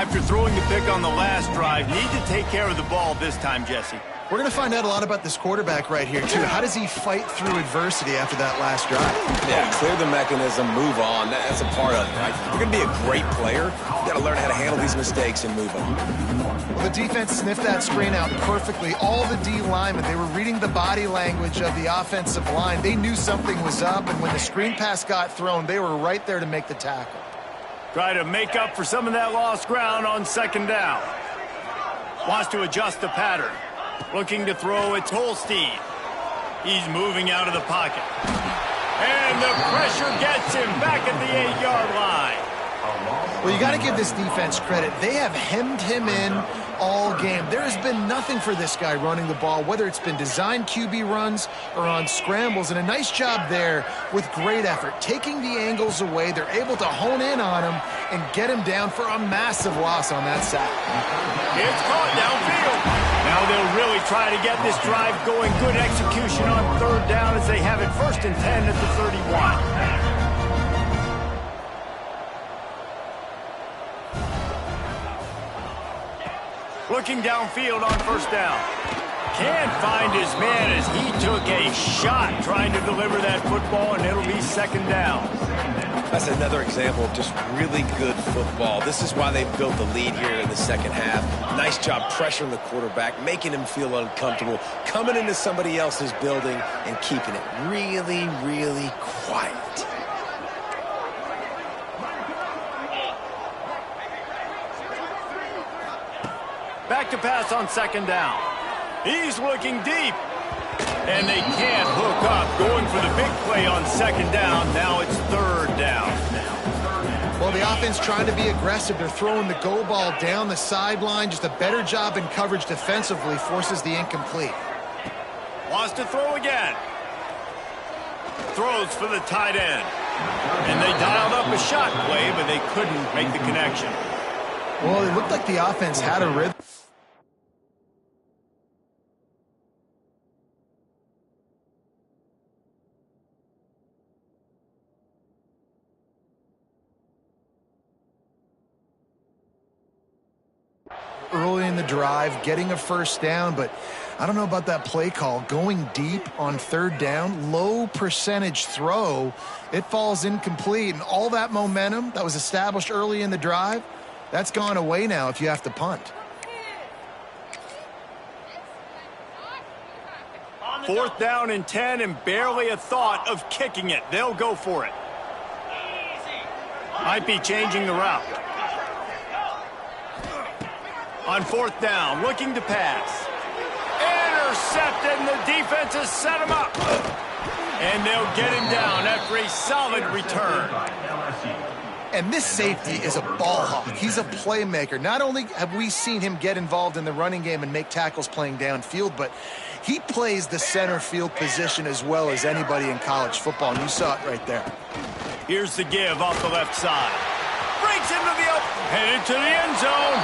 after throwing the pick on the last drive, need to take care of the ball this time, Jesse. We're going to find out a lot about this quarterback right here, too. How does he fight through adversity after that last drive? Yeah, clear the mechanism, move on. That's a part of it, right? If you're going to be a great player, you got to learn how to handle these mistakes and move on. Well, the defense sniffed that screen out perfectly. All the D linemen, they were reading the body language of the offensive line. They knew something was up, and when the screen pass got thrown, they were right there to make the tackle. Try to make up for some of that lost ground on second down. Wants to adjust the pattern. Looking to throw, it's Holstein. He's moving out of the pocket. And the pressure gets him back at the 8-yard line. Well, you got to give this defense credit. They have hemmed him in all game. There has been nothing for this guy running the ball, whether it's been designed QB runs or on scrambles, and a nice job there with great effort. Taking the angles away, they're able to hone in on him and get him down for a massive loss on that sack. It's caught downfield. Now they'll really try to get this drive going. Good execution on third down as they have it 1st and 10 at the 31. Looking downfield on 1st down. Can't find his man as he took a shot trying to deliver that football, and it'll be 2nd down. That's another example of just really good football. This is why they built the lead here in the second half. Nice job pressuring the quarterback, making him feel uncomfortable, coming into somebody else's building and keeping it really, really quiet. Back to pass on 2nd down. He's looking deep. And they can't hook up. Going for the big play on 2nd down. Now it's 3rd down. Well, the offense trying to be aggressive. They're throwing the go ball down the sideline. Just a better job in coverage defensively forces the incomplete. Wants to throw again. Throws for the tight end. And they dialed up a shot play, but they couldn't make the connection. Well, it looked like the offense had a rhythm. Early in the drive, getting a 1st down, but I don't know about that play call. Going deep on 3rd down, low percentage throw, it falls incomplete, and all that momentum that was established early in the drive, that's gone away now if you have to punt. 4th down and 10, and barely a thought of kicking it. They'll go for it. Might be changing the route. On 4th down, looking to pass. Intercepted, and the defense has set him up. And they'll get him down after a solid return. And this safety is a ball hawk. He's a playmaker. Not only have we seen him get involved in the running game and make tackles playing downfield, but he plays the center field position as well as anybody in college football, and you saw it right there. Here's the give off the left side. Breaks into the open, headed to the end zone.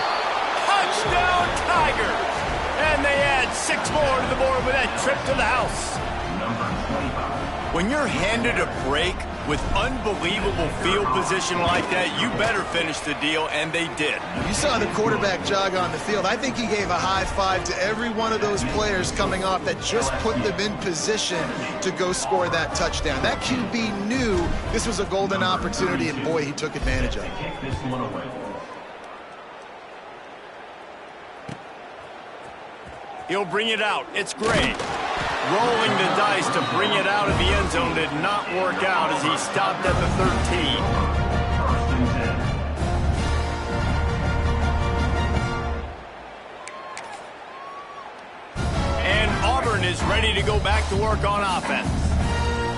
Touchdown, Tigers! And they add 6 more to the board with that trip to the house. When you're handed a break with unbelievable field position like that, you better finish the deal, and they did. You saw the quarterback jog on the field. I think he gave a high five to every one of those players coming off that just put them in position to go score that touchdown. That QB knew this was a golden opportunity, and boy, he took advantage of it. He'll bring it out. It's great. Rolling the dice to bring it out of the end zone did not work out as he stopped at the 13. And Auburn is ready to go back to work on offense.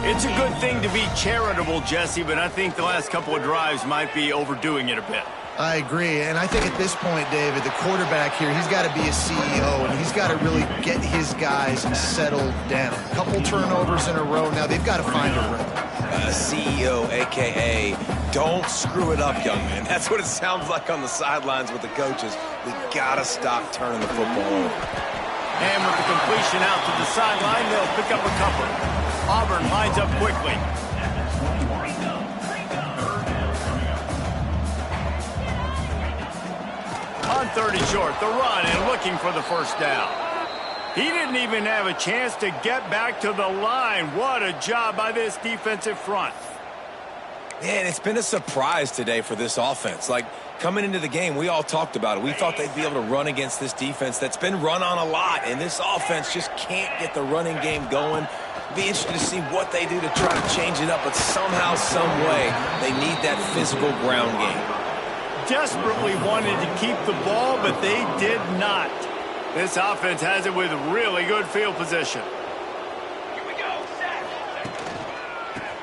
It's a good thing to be charitable, Jesse, but I think the last couple of drives might be overdoing it a bit. I agree, and I think at this point, David, the quarterback here, he's got to be a CEO, and he's got to really get his guys settled down. A couple turnovers in a row. Now they've got to find a rhythm. CEO, a.k.a. don't screw it up, young man. That's what it sounds like on the sidelines with the coaches. We got to stop turning the football over. And with the completion out to the sideline, they'll pick up a couple. Auburn lines up quickly. On 30 short, the run and looking for the first down. He didn't even have a chance to get back to the line. What a job by this defensive front. Man, it's been a surprise today for this offense. Like, coming into the game, we all talked about it. We thought they'd be able to run against this defense that's been run on a lot, and this offense just can't get the running game going. Be interested to see what they do to try to change it up, but somehow, some way, they need that physical ground game. Desperately wanted to keep the ball, but they did not. This offense has it with really good field position. Here we go.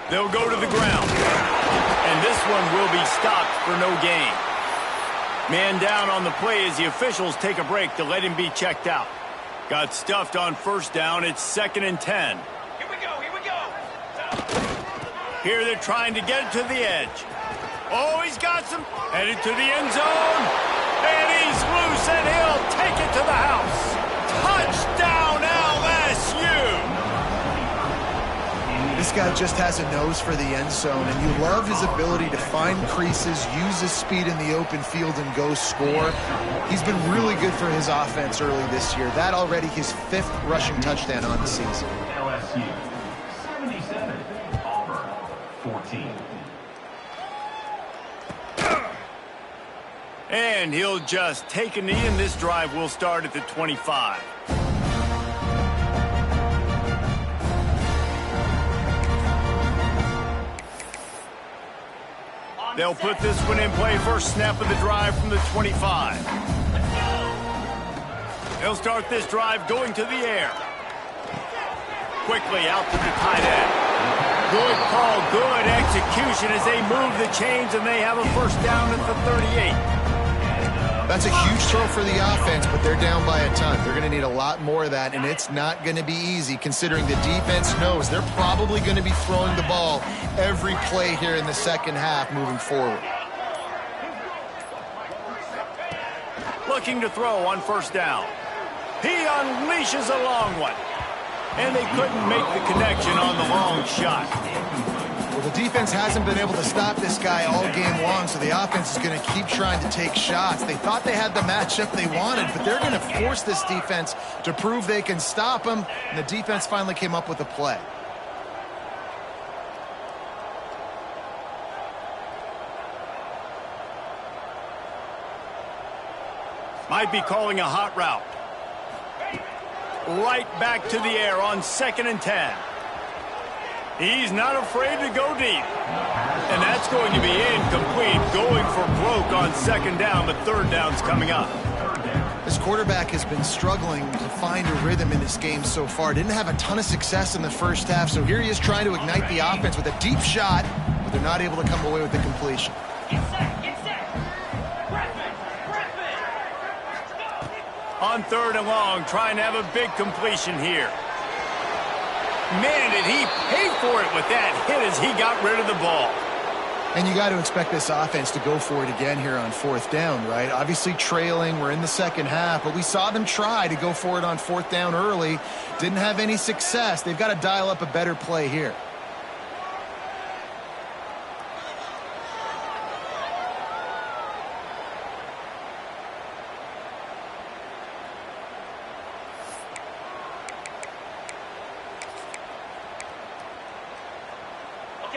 They'll go to the ground. And this one will be stopped for no gain. Man down on the play as the officials take a break to let him be checked out. Got stuffed on first down. It's 2nd and 10. Here we go. Here we go. Here they're trying to get it to the edge. Oh, he's got some. Headed to the end zone. And he's loose, and he'll take it to the house. Touchdown, LSU! This guy just has a nose for the end zone, and you love his ability to find creases, use his speed in the open field, and go score. He's been really good for his offense early this year. That already his 5th rushing touchdown on the season. LSU 77, Auburn 14. And he'll just take a knee, and this drive will start at the 25. They'll put this one in play. First snap of the drive from the 25. They'll start this drive going to the air. Quickly out to the tight end. Good call, good execution as they move the chains, and they have a first down at the 38. That's a huge throw for the offense, but they're down by a ton. They're going to need a lot more of that, and it's not going to be easy considering the defense knows they're probably going to be throwing the ball every play here in the second half moving forward. Looking to throw on first down. He unleashes a long one, and they couldn't make the connection on the long shot. Well, the defense hasn't been able to stop this guy all game long, so the offense is going to keep trying to take shots. They thought they had the matchup they wanted, but they're going to force this defense to prove they can stop him, and the defense finally came up with a play. Might be calling a hot route. Right back to the air on 2nd and 10. He's not afraid to go deep. And that's going to be incomplete. Going for broke on 2nd down, but 3rd down's coming up. This quarterback has been struggling to find a rhythm in this game so far. Didn't have a ton of success in the first half, so here he is trying to ignite the offense with a deep shot, but they're not able to come away with the completion. On 3rd and long, trying to have a big completion here. Man, did he pay for it with that hit as he got rid of the ball. And you got to expect this offense to go for it again here on 4th down, right? Obviously trailing, we're in the second half, but we saw them try to go for it on 4th down early. Didn't have any success. They've got to dial up a better play here.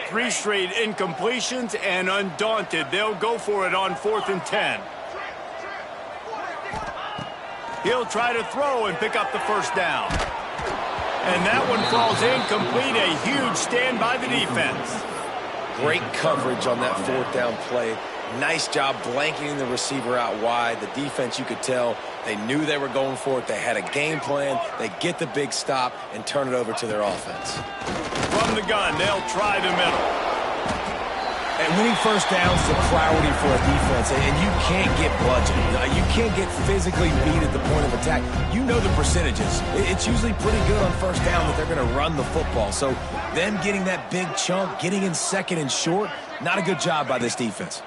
Three straight incompletions, and undaunted, they'll go for it on 4th and 10. He'll try to throw and pick up the first down. And that one falls incomplete. A huge stand by the defense. Great coverage on that 4th down play. Nice job blanketing the receiver out wide. The defense, you could tell, they knew they were going for it. They had a game plan. They get the big stop and turn it over to their offense. From the gun, they'll try the middle. And winning first downs is a priority for a defense, and you can't get bludgeoned. You can't get physically beat at the point of attack. You know the percentages. It's usually pretty good on first down that they're going to run the football. So them getting that big chunk, getting in 2nd and short, not a good job by this defense.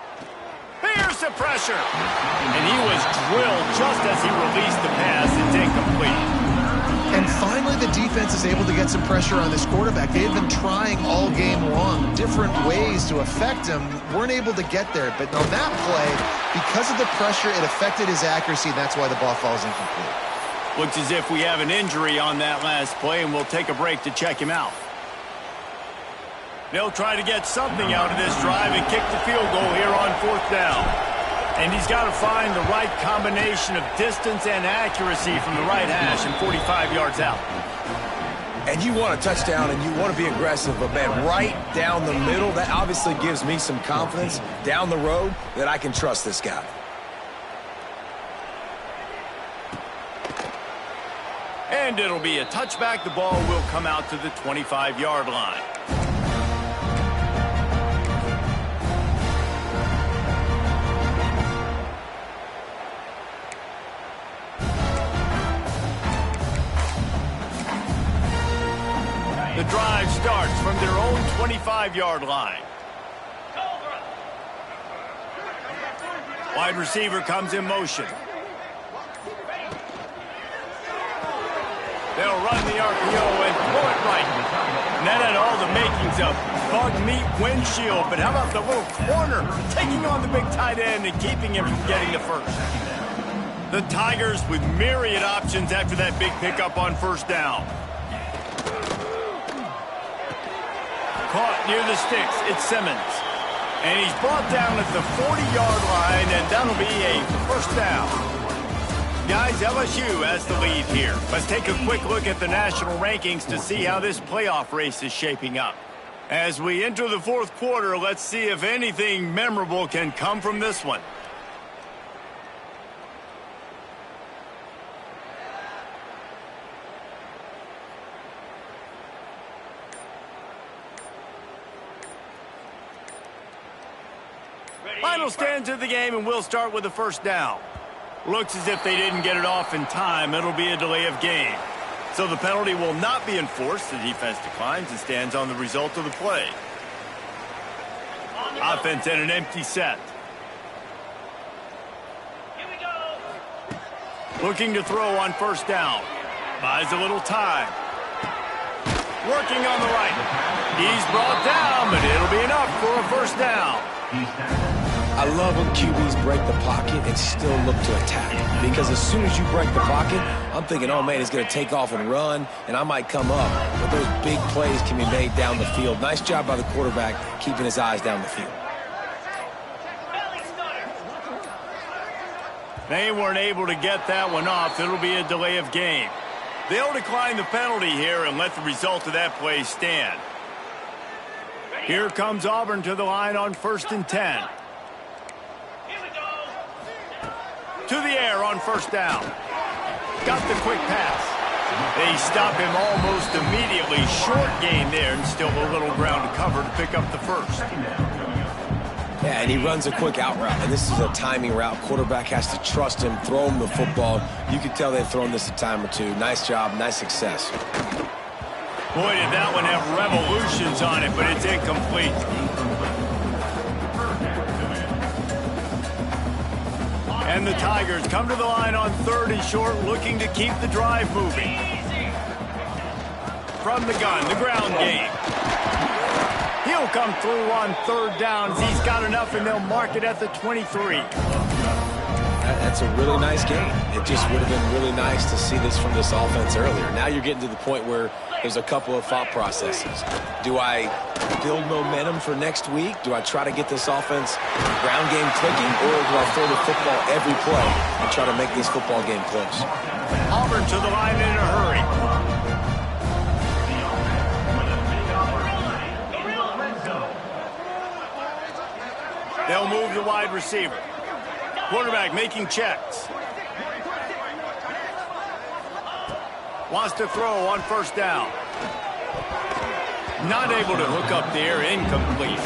Here's the pressure. And he was drilled just as he released the pass. It's incomplete. And finally, the defense is able to get some pressure on this quarterback. They've been trying all game long, different ways to affect him. Weren't able to get there. But on that play, because of the pressure, it affected his accuracy, and that's why the ball falls incomplete. Looks as if we have an injury on that last play, and we'll take a break to check him out. They'll try to get something out of this drive and kick the field goal here on 4th down. And he's got to find the right combination of distance and accuracy from the right hash and 45 yards out. And you want a touchdown and you want to be aggressive, but man, right down the middle, that obviously gives me some confidence down the road that I can trust this guy. And it'll be a touchback. The ball will come out to the 25-yard line. The drive starts from their own 25-yard line. Wide receiver comes in motion. They'll run the RPO and throw it right. And that had all the makings of bug meat windshield. But how about the little corner taking on the big tight end and keeping him from getting the first? The Tigers with myriad options after that big pickup on 1st down. Caught near the sticks. It's Simmons. And he's brought down at the 40-yard line, and that'll be a 1st down. Guys, LSU has the lead here. Let's take a quick look at the national rankings to see how this playoff race is shaping up. As we enter the 4th quarter, let's see if anything memorable can come from this one. Final stands of the game, and we'll start with the 1st down. Looks as if they didn't get it off in time. It'll be a delay of game. So the penalty will not be enforced. The defense declines and stands on the result of the play. Offense in an empty set. Here we go. Looking to throw on 1st down. Buys a little time. Working on the right. He's brought down, but it'll be enough for a 1st down. I love when QBs break the pocket and still look to attack. Because as soon as you break the pocket, I'm thinking, oh man, he's going to take off and run, and I might come up. But those big plays can be made down the field. Nice job by the quarterback keeping his eyes down the field. They weren't able to get that one off. It'll be a delay of game. They'll decline the penalty here and let the result of that play stand. Here comes Auburn to the line on 1st and 10. To the air on 1st down. Got the quick pass. They stop him almost immediately. Short gain there and still a little ground to cover to pick up the 1st. Yeah, and he runs a quick out route, and this is a timing route. Quarterback has to trust him, throw him the football. You can tell they've thrown this a time or two. Nice job, nice success. Boy, did that one have revolutions on it, but it's incomplete. And the Tigers come to the line on 3rd and short, looking to keep the drive moving. From the gun, the ground game. He'll come through on 3rd downs. He's got enough, and they'll mark it at the 23. That's a really nice game. It just would have been really nice to see this from this offense earlier. Now you're getting to the point where there's a couple of thought processes. Do I build momentum for next week? Do I try to get this offense ground game clicking, or do I throw the football every play and try to make this football game close? Auburn to the line in a hurry. They'll move the wide receiver. Quarterback making checks. Wants to throw on 1st down. Not able to hook up there. Incomplete.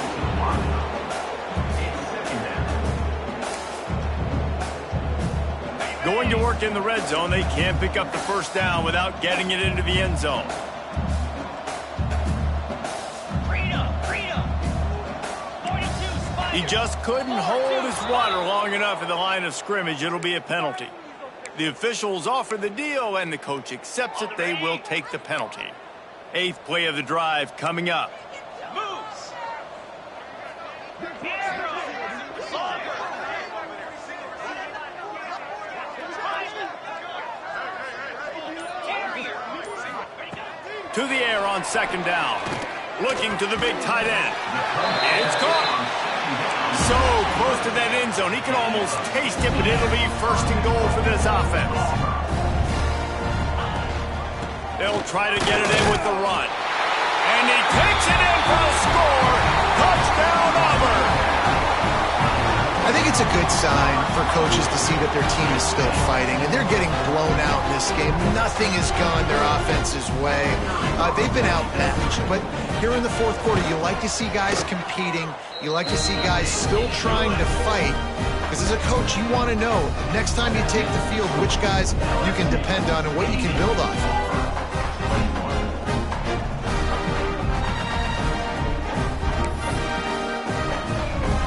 Going to work in the red zone. They can't pick up the 1st down without getting it into the end zone. Freedom. He just couldn't hold his water long enough in the line of scrimmage. It'll be a penalty. The officials offer the deal, and the coach accepts it. They will take the penalty. 8th play of the drive coming up. Moves. To the air on 2nd down. Looking to the big tight end. It's caught. So close to that end zone. He can almost taste it, but it'll be 1st and goal for this offense. They'll try to get it in with the run. And he takes it in for a score. Touchdown, Auburn. I think it's a good sign for coaches to see that their team is still fighting, and they're getting blown out in this game. Nothing has gone their offense's way. They've been outmatched, but here in the 4th quarter, you like to see guys competing. You like to see guys still trying to fight, because as a coach, you want to know next time you take the field which guys you can depend on and what you can build off of.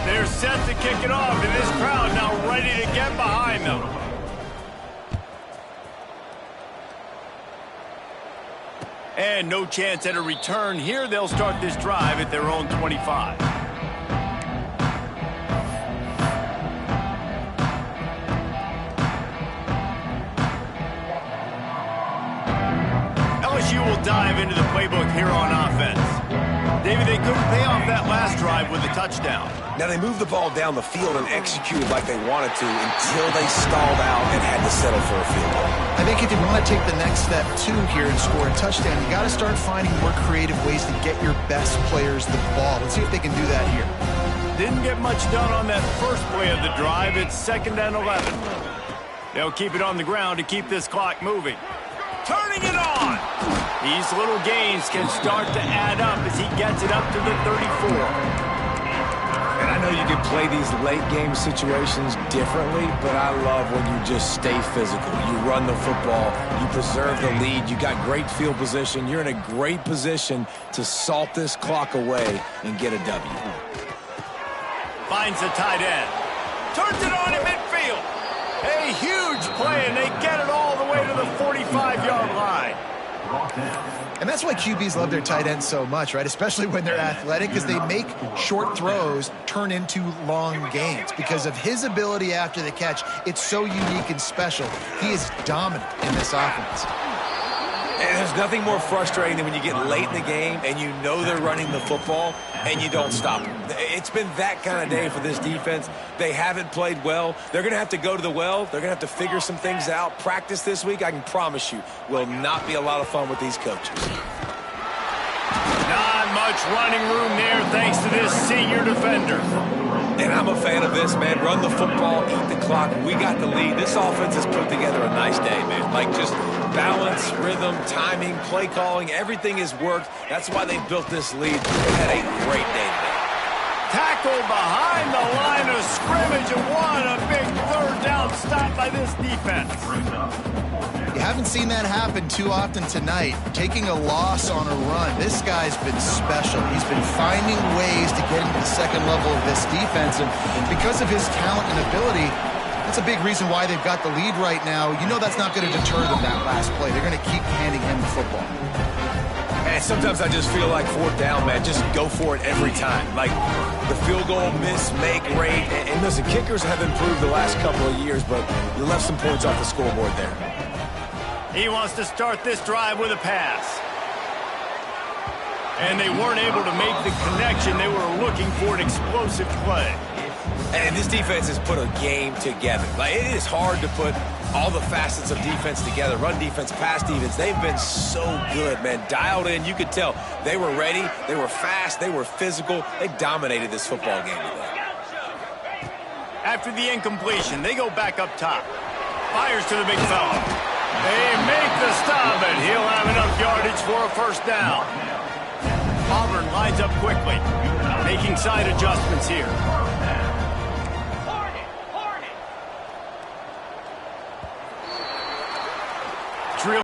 They're set to kick it off, and this crowd now ready to get behind them. And no chance at a return here. They'll start this drive at their own 25. LSU will dive into the playbook here on offense. David, they couldn't pay off that last drive with a touchdown. Now, they moved the ball down the field and executed like they wanted to until they stalled out and had to settle for a field goal. I think if you want to take the next step, too, here and score a touchdown, you got to start finding more creative ways to get your best players the ball. Let's see if they can do that here. Didn't get much done on that first play of the drive. It's 2nd and 11. They'll keep it on the ground to keep this clock moving. Turning it on. These little gains can start to add up as he gets it up to the 34. And I know you can play these late game situations differently, but I love when you just stay physical. You run the football, you preserve the lead, you got great field position, you're in a great position to salt this clock away and get a W. Finds the tight end. Turns it on in midfield. A huge play, and they get it all the way to the 45-yard line. And that's why QBs love their tight ends so much, right? Especially when they're athletic, because they make short throws turn into long gains. Because of his ability after the catch, it's so unique and special. He is dominant in this offense. And there's nothing more frustrating than when you get late in the game and you know they're running the football and you don't stop them. It's been that kind of day for this defense. They haven't played well. They're going to have to go to the well. They're going to have to figure some things out. Practice this week, I can promise you, will not be a lot of fun with these coaches. Not much running room there thanks to this senior defender. And I'm a fan of this, man. Run the football, eat the clock. We got the lead. This offense has put together a nice day, man. Like just balance, rhythm, timing, play calling, everything has worked. That's why they built this lead. They had a great day today. Tackled behind the line of scrimmage, and what a big 3rd down stop by this defense. You haven't seen that happen too often tonight. Taking a loss on a run. This guy's been special. He's been finding ways to get into the second level of this defense, and because of his talent and ability, that's a big reason why they've got the lead right now. You know that's not going to deter them that last play. They're going to keep handing him the football. And sometimes I just feel like 4th down, man. Just go for it every time. Like the field goal miss, make rate. And listen, kickers have improved the last couple of years, but you left some points off the scoreboard there. He wants to start this drive with a pass. And they weren't able to make the connection. They were looking for an explosive play. And this defense has put a game together. Like, it is hard to put all the facets of defense together. Run defense, pass defense. They've been so good, man. Dialed in. You could tell they were ready. They were fast. They were physical. They dominated this football game today. After the incompletion, they go back up top. Fires to the big fella. They make the stop, and he'll have enough yardage for a 1st down. Auburn lines up quickly, making side adjustments here.